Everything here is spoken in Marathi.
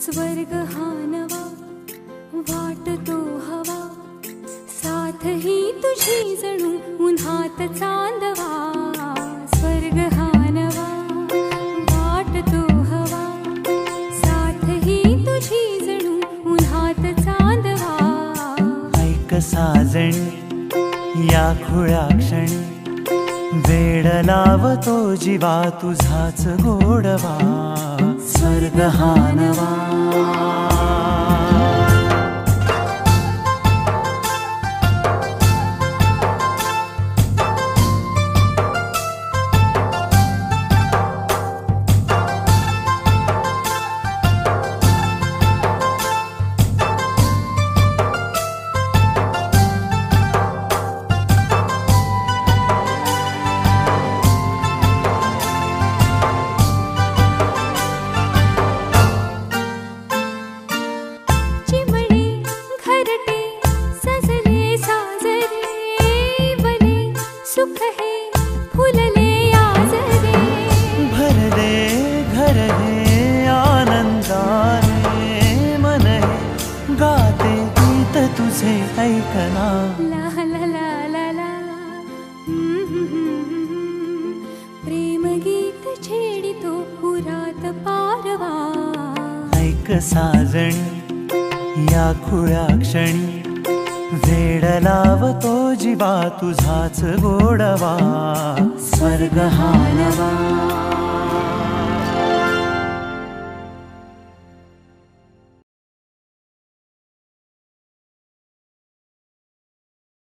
स्वर्ग हा नवा वाटतो हवा, साथ ही तुझी जणू उन्हात चांदवा. स्वर्ग हा नवा वाटतो हवा, साथ ही तुझी जणू उन्हात चांदवा. ऐक साजणी या खुळ्या क्षणी, वेड लावतो जीवा तुझाच गोडवा. स्वर्ग हा नवा. सुख है फुलले आजरे, भरले घर हे आनंदाने. मन हे गाते गीत तुझे ऐकना. ला ला ला ला ला. प्रेम गीत छेडितो पुरात पारवा. ऐक साजणी या खुळ्या क्षणी, वेड लावतो जीवा तुझाच गोडवा. स्वर्ग हा नवा.